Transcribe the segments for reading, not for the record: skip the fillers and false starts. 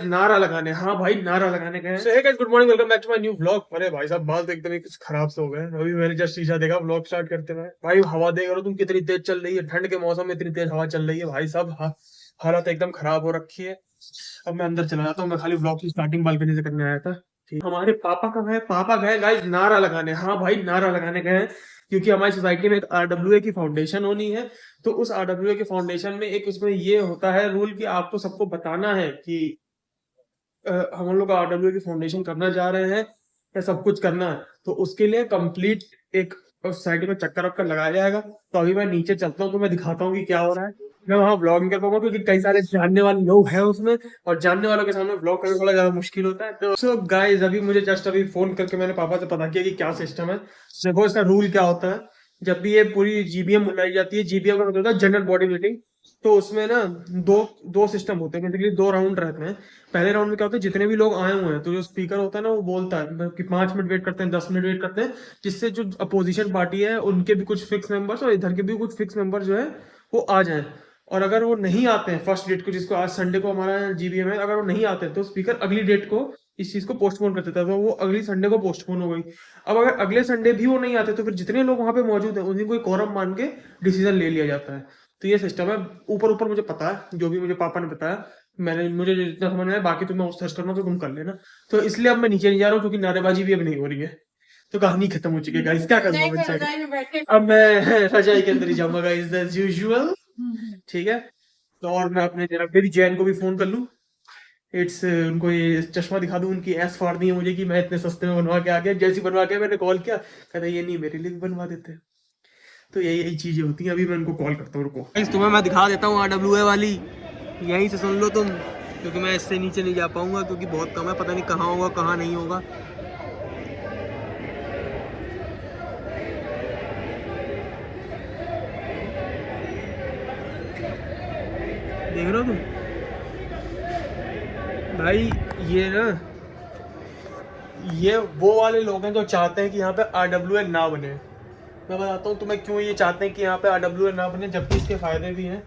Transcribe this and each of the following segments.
नारा लगाने, हाँ भाई नारा लगाने गए। So hey guys, good morning, welcome back to my new vlog. अरे भाई साहब, बाल तो एकदम ही कुछ खराब से हो गए। अभी मैंने जस्ट शीशा देखा व्लॉग स्टार्ट करते हुए। भाई हवा देख रहे हो तुम कितनी तेज चल रही है, ठंड के मौसम में इतनी तेज हवा चल रही है भाई साहब। हालत एकदम खराब हो रखी है। अब मैं अंदर चला जाता हूँ, मैं खाली व्लॉग की स्टार्टिंग बालकनी से करने आया था। ठीक, हमारे पापा का है, पापा गए गाइस नारा लगाने। हाँ भाई नारा लगाने गए हैं, क्योंकि हमारी सोसाइटी में एक आरडब्ल्यूए की फाउंडेशन होनी है। तो उस आरडब्ल्यूए के फाउंडेशन में एक उसमें ये होता है रूल कि आपको सबको बताना है कि हम लोग आरडब्ल्यू की फाउंडेशन करना जा रहे हैं या सब कुछ करना है। तो उसके लिए कंप्लीट एक सोसाइटी में चक्कर वक्कर लगाया जाएगा। तो अभी मैं नीचे चलता हूँ, तो मैं दिखाता हूँ कि क्या हो रहा है। मैं वहाँ व्लॉग नहीं कर पाऊंगा क्योंकि कई सारे जानने वाले लोग हैं उसमें, और जानने वालों के सामने व्लॉग करना थोड़ा ज्यादा मुश्किल होता है। तो सो गाइस, अभी मुझे जस्ट अभी फोन करके मैंने पापा से पता किया कि क्या सिस्टम है। देखो इसका रूल क्या होता है। जब भी ये पूरी जीबीएम बुलाई जाती है, जीबीएम का मतलब होता है जनरल बॉडी मीटिंग। तो उसमें ना दो दो सिस्टम होते हैं, बेसिकली दो राउंड रहते हैं। पहले राउंड में क्या होता है, जितने भी लोग आए हुए हैं तो जो स्पीकर होता है ना वो बोलता है मतलब कि 5 मिनट वेट करते हैं, 10 मिनट वेट करते हैं, जिससे जो अपोजिशन पार्टी है उनके भी कुछ फिक्स मेंबर्स और इधर के भी कुछ फिक्स मेंबर जो है वो आ जाएं। और अगर वो नहीं आते हैं फर्स्ट डेट को, जिसको आज संडे को हमारा जीबीएम है, अगर वो नहीं आते हैं तो स्पीकर अगली डेट को इस चीज को पोस्टपोन कर देता है। तो वो अगली संडे को पोस्टपोन हो गई। अब अगर अगले संडे भी वो नहीं आते तो फिर जितने लोग वहां पे मौजूद हैं उन्हीं को कोरम मान के डिसीजन ले लिया जाता है। तो ये सिस्टम है। ऊपर ऊपर मुझे पता है, जो भी मुझे पापा ने बताया, मुझे जितना समझ में आया, बाकी तुम्हें वो सर्च करना तो तुम कर लेना। तो इसलिए अब मैं नीचे नहीं जा रहा हूँ, क्योंकि नारेबाजी भी अब नहीं हो रही है। तो कहानी खत्म हो चुकी है गाइस, क्या करूंगा मैं बेचारे। अब मैं रजाई के अंदर ही जाऊंगा गाइस एज यूजुअल। ठीक है। तो और मैं अपने जरा मेरी जैन को भी फोन कर लूं। इट्स उनको ये चश्मा दिखा दूं, उनकी ऐस फाड़ दी है मुझे कि मैं इतने सस्ते में बनवा के आ गया। जैसी बनवा के मैंने कॉल किया, कहता ये नहीं मेरे लिए भी बनवा देते। तो यही यही चीजें होती हैं। अभी मैं उनको कॉल करता हूँ, रुको। तुम्हें मैं दिखा देता हूँ आरडब्ल्यूए वाली, यहीं से सुन लो तुम, क्योंकि मैं इससे नीचे नहीं जा पाऊंगा क्योंकि बहुत कम है, पता नहीं कहाँ होगा कहाँ नहीं होगा। देख रहे हो तुम भाई, ये ना ये वो वाले लोग हैं जो चाहते हैं कि यहाँ पे आरडब्ल्यूए ना बने। मैं बताता हूँ तुम्हें क्यों ये चाहते हैं कि यहाँ पे आरडब्ल्यूए ना बने, जबकि इसके फायदे भी हैं।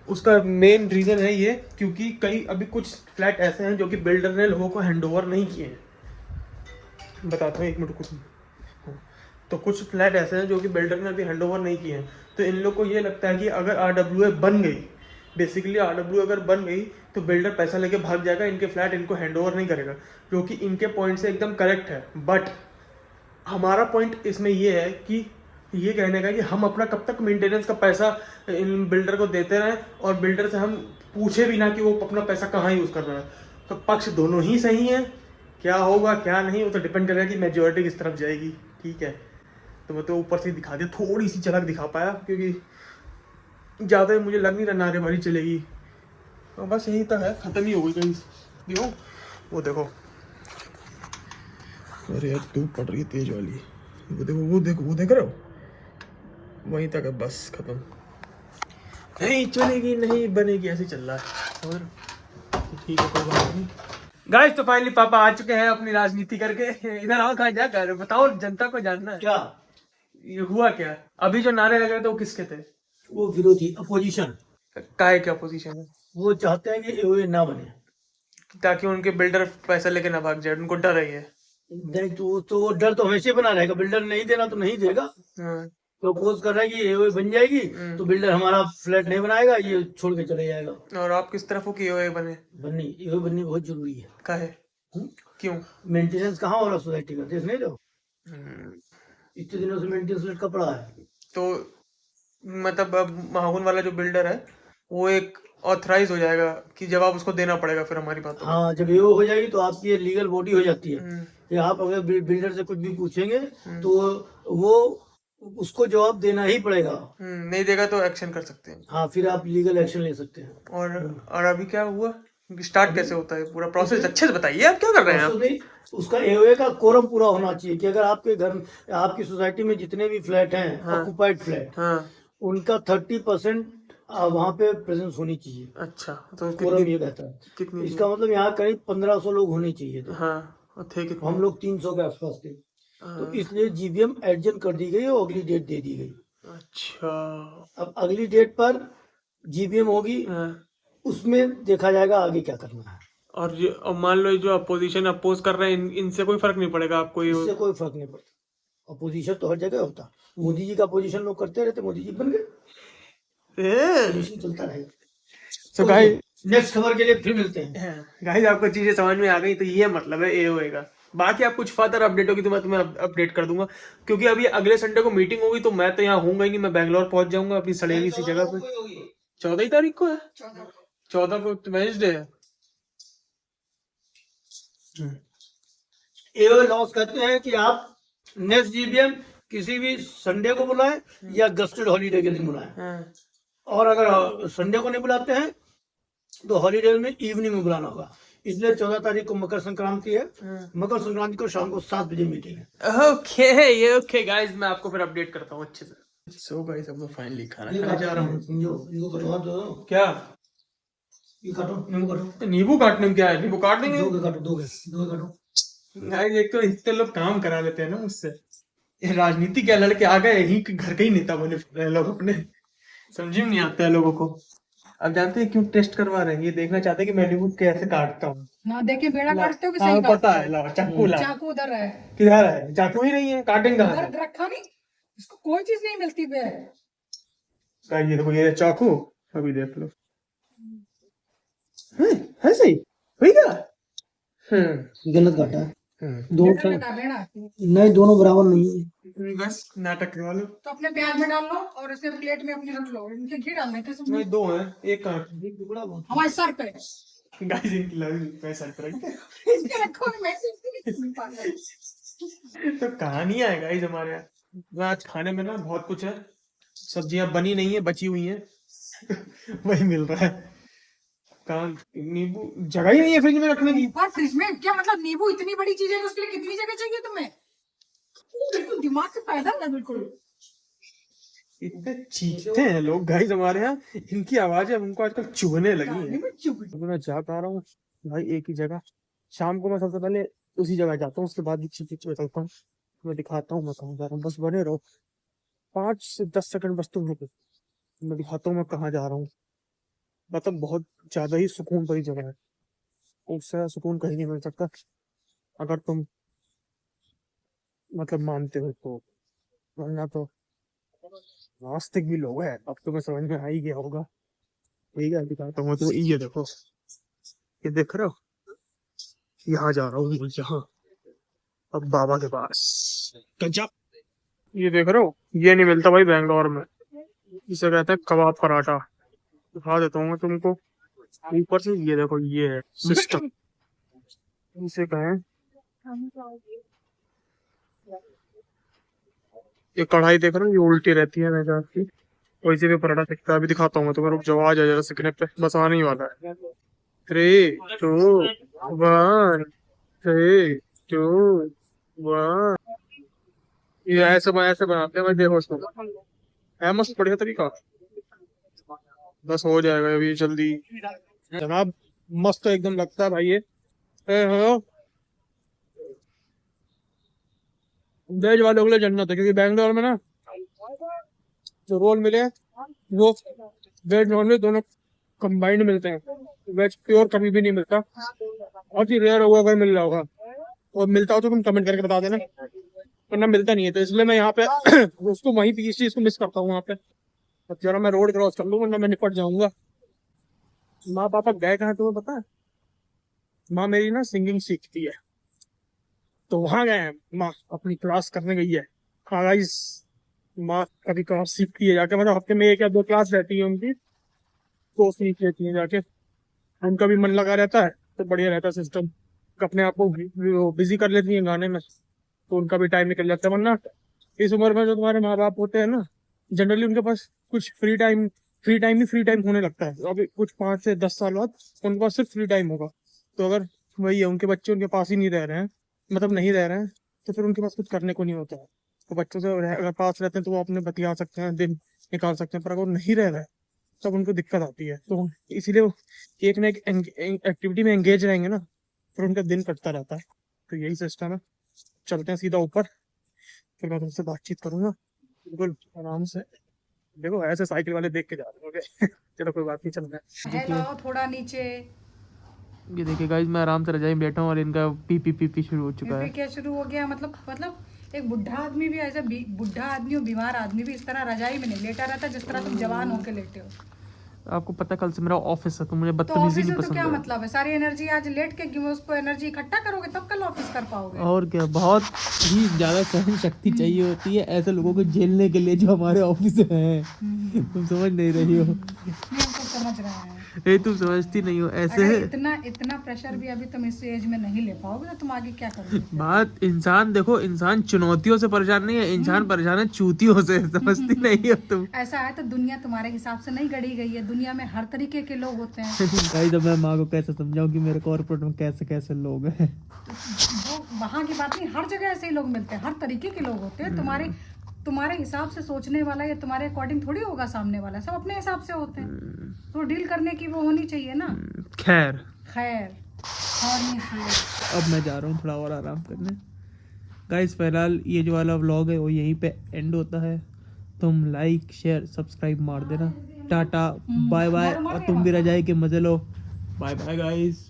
उसका मेन रीजन है ये, क्योंकि कई अभी कुछ फ्लैट ऐसे हैं जो कि बिल्डर ने लोगों को हैंडओवर नहीं किए हैं। बताता हूँ, एक मिनट कुछ। तो कुछ फ्लैट ऐसे हैं जो कि बिल्डर ने अभी हैंडओवर नहीं किए हैं। तो इन लोग को ये लगता है कि अगर आरडब्ल्यूए बन गई, बेसिकली आरडब्ल्यू अगर बन गई तो बिल्डर पैसा लेके भाग जाएगा, इनके फ्लैट इनको हैंडओवर नहीं करेगा, जो कि इनके पॉइंट से एकदम करेक्ट है। बट हमारा पॉइंट इसमें ये है कि ये कहने का कि हम अपना कब तक मेंटेनेंस का पैसा इन बिल्डर को देते रहें और बिल्डर से हम पूछे भी ना कि वो अपना पैसा कहाँ यूज़ कर रहा है। तो पक्ष दोनों ही सही हैं। क्या होगा क्या नहीं वो तो डिपेंड करेगा कि मेजोरिटी किस तरफ जाएगी। ठीक है। तो मैं तो ऊपर से दिखा दिया, थोड़ी सी झलक दिखा पाया, क्योंकि ज़्यादा मुझे लग नहीं रहा नारेबाजी चलेगी। तो बस यही तक है, ख़त्म ही हो गई कहीं क्यों। वो देखो, अरे यार धूप पड़ रही है तेज वाली। वो देखो वो देखो वो देख रहे हो, वहीं तक है, बस खत्म। नहीं चलेगी नहीं बनेगी, ऐसे चल रहा है। और ठीक है, कोई बात नहीं। गाइस तो फाइनली पापा आ चुके हैं अपनी राजनीति करके। इधर आओ, कहाँ जा कर बताओ, जनता को जानना है क्या ये हुआ क्या। अभी जो नारे लग रहे थे वो किसके थे। वो विरोधी अपोजिशन काहे क्या पोजीशन है, वो चाहते हैं कि एओए ना बने। ताकि उनके बिल्डर पैसा लेके ना भाग जाए, उनको डर है ये। नहीं तो वो डर तो हमेशा बना रहेगा, बिल्डर नहीं देना तो नहीं देगा। हाँ। तो अपोज कर रहा है कि एओए बन जाएगी तो बिल्डर हमारा फ्लैट नहीं बनाएगा, ये छोड़ के चले जाएगा। और आप किस तरफ हो कि ये बने। बननी एओए बननी बहुत जरूरी है। काहे हम्म? क्यों। मेंटेनेंस कहाँ हो रहा सोसाइटी का, देख नहीं रहे हो? हम्म, इतने दिनों से मेंटेनेंस लटका पड़ा है। तो मतलब अब महागुन वाला जो बिल्डर है वो एक ऑथराइज हो जाएगा कि जब आप उसको देना पड़ेगा फिर हमारी बातों का। हाँ, जब एओ हो जाएगी तो आपकी लीगल बॉडी हो जाती है हम्म, कि आप अगर बिल्डर से कुछ भी पूछेंगे हम्म, तो वो उसको जवाब देना ही पड़ेगा। नहीं देगा तो एक्शन कर सकते हैं। हाँ, फिर आप लीगल एक्शन ले सकते हैं। और अभी क्या हुआ, स्टार्ट कैसे होता है पूरा प्रोसेस, अच्छे से बताइए आप क्या कर रहे हैं परसों आप। नहीं, उसका एओए का कोरम पूरा होना चाहिए कि अगर आपके घर आपकी सोसाइटी में जितने भी फ्लैट हैं, हाँ ऑक्युपाइड फ्लैट, हाँ। उनका 30% वहां पे प्रेजेंस होनी चाहिए। अच्छा तो कोरम कितनी ये कहता है, कितनी इसका मतलब यहाँ करीब 1500 लोग होने चाहिए थे। हाँ और थे कितने। हम लोग 300 के आसपास थे। तो हाँ, इसलिए जीबीएम एडजन कर दी गई और अगली डेट दे दी गई। अच्छा। अब अगली डेट पर जीबीएम होगी, हाँ, उसमें देखा जाएगा आगे क्या करना है। और मान लो जो अपोजिशन अपोज कर रहे हैं इनसे कोई फर्क नहीं पड़ेगा आपको ये। इससे कोई फर्क नहीं पड़ता, अपोजिशन तो हर जगह होता। मोदी जी का अपोजिशन लोग करते रहते, मोदी जी बन गए, अपोजिशन चलता रहेगा। तो गाइस नेक्स्ट खबर के लिए फिर मिलते हैं। गाइस आपको चीजें समझ में आ गई, तो ये मतलब है एओए का। बाकी आप कुछ फर्दर अपडेट होगी तो मैं तुम्हें अपडेट कर दूंगा, क्योंकि अभी अगले संडे को मीटिंग होगी तो मैं तो यहाँ होऊंगा ही नहीं, मैं बैंगलोर पहुंच जाऊंगा अपनी सड़ेली सी जगह पे। 14 तारीख को है, 14 को वेडनेसडे है। एओए लॉस कहते हैं कि आप नेक्स्ट जीबीएम किसी भी संडे को बुलाएं या गस्टेड हॉलीडे के दिन बुलाएं, और अगर संडे को नहीं बुलाते हैं तो हॉलीडे में इवनिंग में बुलाना होगा। इसलिए 14 तारीख को मकर संक्रांति है, मकर संक्रांति को शाम को 7 बजे मीटिंग है। ओके गाइस, मैं आपको फिर अपडेट करता हूँ अच्छे से। सो गाइस अब मैं फाइनली खाना खाने जा रहा हूँ। इनको कटवा दो। क्या ये काटो, नींबू काटो। नींबू काटने में क्या है, नींबू काट देंगे। दो के काटो, दो काटो। गाइस एक तो इतने लोग काम करा लेते हैं ना मुझसे, ये राजनीति के लड़के आ गए, यही के घर के ही नेता बने फिर लोग अपने, समझ में नहीं आता है लोगों को। अब जानते हैं क्यों टेस्ट करवा रहे हैं, ये देखना चाहते हैं कि मैं नींबू कैसे काटता हूँ ना देखे बेड़ा काटते हो कि हाँ सही पता है, लाओ चाकू ला। चाकू उधर है, किधर है चाकू? ही नहीं है, काटेंगे कहाँ उधर से? रखा नहीं, इसको कोई चीज नहीं मिलती बे। ये देखो ये चाकू, अभी देख लो। है सही वही का। गलत काटा है। दो बेड़ा बेटा बेड़ा नहीं, दोनों बराबर नहीं है। बस नाटक करवा लो। तो अपने प्याज में डाल लो और इसे प्लेट में अपनी रख लो, इनके घी डालने थे नहीं दो है, एक कहाँ? टुकड़ा बहुत। हमारे सर पे गाइस इनकी लव पैसा कर इसके रखो मैसेज। तो कहानी है गाइस हमारे यहाँ आज खाने में ना बहुत कुछ है, सब्जियां बनी नहीं है, बची हुई हैं वही मिल रहा है। कहाँ नींबू जगह ही नहीं है फ्रिज में रखने की। और फ्रिज में क्या मतलब, नींबू इतनी बड़ी चीज है कि उसके लिए कितनी जगह चाहिए तुम्हें? बिल्कुल दिमाग से पैदल है बिल्कुल। इतने चीखते हैं लोग गाइस हमारे यहाँ, इनकी आवाजें उनको आजकल चुभने लगी है। तो मैं जा पा रहा हूँ भाई एक ही जगह, शाम को मैं सबसे पहले उसी जगह जाता हूँ, उसके बाद पीछे चलता हूँ, मैं दिखाता हूँ मैं कहाँ जा रहा हूँ। बस बने रहो, 5 से 10 सेकंड बस तुम रुको, मैं दिखाता हूँ मैं कहाँ जा रहा हूँ। मतलब बहुत ज्यादा ही सुकून भरी जगह है, उससे सुकून कहीं नहीं मिल सकता अगर तुम मतलब मानते हो तो, वरना तो नास्तिक भी लोग हैं। अब तुम्हें समझ में आ ही गया होगा। ठीक है दिखाता हूँ तो, ये देखो, ये देख रहे हो, यहाँ जा रहा हूँ जहाँ अब बाबा के पास गजब। ये देख रहे हो, ये नहीं मिलता भाई बैंगलोर में, इसे कहते हैं कबाब पराठा। दिखा देता हूँ मैं तुमको ऊपर से, ये देखो ये है सिस्टम, इसे कहें। ये कढ़ाई देख रहे हो, ये उल्टी रहती है हमेशा की, वैसे भी पराठा दिखता है। अभी दिखाता हूँ मैं तुम्हें, रुक जाओ आ जाए जरा सिकने पे, बस आने ही वाला है। 3 2 1 3 2 1। ये ऐसे बनाते हैं भाई, देखो इसको है मस्त बढ़िया तरीका, बस हो जाएगा अभी जल्दी जनाब। मस्त एकदम लगता है भाई ये। हो वेज वालों के लिए जन्नत है, क्योंकि बैंगलोर में ना जो रोल मिले वो वेज नॉन वेज दोनों कंबाइंड मिलते हैं, वेज प्योर कभी भी नहीं मिलता, बहुत ही रेयर होगा अगर मिल रहा होगा, और मिलता हो तो तुम कमेंट करके बता देना, वरना मिलता नहीं है। तो इसलिए मैं यहाँ पे उसको वहीं पे इस चीज को मिस करता हूँ वहाँ पे। अब जरा मैं रोड क्रॉस कर लूँ वरना मैं निपट जाऊंगा। माँ पापा गए कहाँ तुम्हें पता है? माँ मेरी ना सिंगिंग सीखती है, तो वहां गए हैं, माँ अपनी क्लास करने गई है। हाँ गाइस, माँ कभी क्लास सीखती है जाके, मतलब हफ्ते में 1 या 2 क्लास रहती है उनकी, तो सीख लेती है जाके, उनका भी मन लगा रहता है तो बढ़िया रहता है सिस्टम। अपने आप को बिजी कर लेती है गाने में, तो उनका भी टाइम निकल जाता है। वरना इस उम्र में जो तुम्हारे माँ बाप होते हैं ना, जनरली उनके पास कुछ फ्री टाइम होने लगता है। अभी कुछ 5 से 10 साल बाद उनके पास सिर्फ फ्री टाइम होगा। तो अगर वही है, उनके बच्चे उनके पास ही नहीं रह रहे हैं, मतलब नहीं रह रहे हैं, तो फिर उनके पास कुछ करने को नहीं होता है। तो बच्चों से अगर पास रहते हैं तो वो अपने बतिया सकते हैं, दिन निकाल सकते हैं, पर अगर नहीं रह रहा है तब उनको दिक्कत आती है। तो इसीलिए वो एक ना एक एक्टिविटी में एंगेज रहेंगे ना, फिर उनका दिन कटता रहता है। तो यही सिस्टम है। चलते हैं सीधा ऊपर, फिर मैं तुमसे बातचीत करूंगा बिल्कुल आराम से। देखो ऐसे साइकिल वाले देख के जा रहे होगे चलो कोई बात नहीं, चल रहा है। है लाओ थोड़ा नीचे, ये देखिए गाइस, मैं आराम से रजाई में बैठा हूँ और इनका पी पी पी पी शुरू हो चुका फिर है। क्या शुरू हो गया? मतलब एक बुढ़ा आदमी भी ऐसा बुढ़ा आदमी और बीमार आदमी भी इस तरह रजाई में नहीं लेटा रहता जिस तरह तुम जवान होके लेटे हो। आपको पता कल से मेरा ऑफिस है, तो मुझे तो बदतमीजी ऑफिस नहीं में तो पसंद क्या है। मतलब है? सारी एनर्जी आज लेट के उसको एनर्जी इकट्ठा करोगे तब कल ऑफिस कर पाओगे। और क्या, बहुत ही ज्यादा सहन शक्ति चाहिए होती है ऐसे लोगों को झेलने के लिए जो हमारे ऑफिस में हैं। तुम समझ नहीं रही हो। नहीं, हम तो समझ रहे हैं। ये तुम समझती नहीं हो, ऐसे अगर है इतना प्रेशर भी अभी तुम इस एज में नहीं ले पाओगे तो तुम आगे क्या करोगे? बात। इंसान देखो, इंसान चुनौतियों से परेशान नहीं है, इंसान परेशान है चूतियों से। समझती नहीं हो तुम। ऐसा है तो दुनिया तुम्हारे हिसाब से नहीं गढ़ी गई है। दुनिया में हर तरीके के लोग होते हैं। भाई, तो मैं माँ को कैसे समझाऊं कि मेरे कॉर्पोरेट में कैसे कैसे लोग हैं। वो वहाँ की बात नहीं, हर जगह ऐसे ही लोग मिलते हैं, हर तरीके के लोग होते हैं। तुम्हारे हिसाब से सोचने वाला या तुम्हारे अकॉर्डिंग थोड़ी होगा सामने वाला, सब अपने हिसाब से होते हैं। तो डील करने की वो होनी चाहिए ना। खैर, खैर और नहीं खैर। अब मैं जा रहा हूँ थोड़ा और आराम करने। गाइस, फिलहाल ये जो वाला व्लॉग है वो यहीं पे एंड होता है। तुम लाइक शेयर सब्सक्राइब मार देना। टाटा बाय बाय, और तुम भी रजाई के मजे लो। Bye bye guys.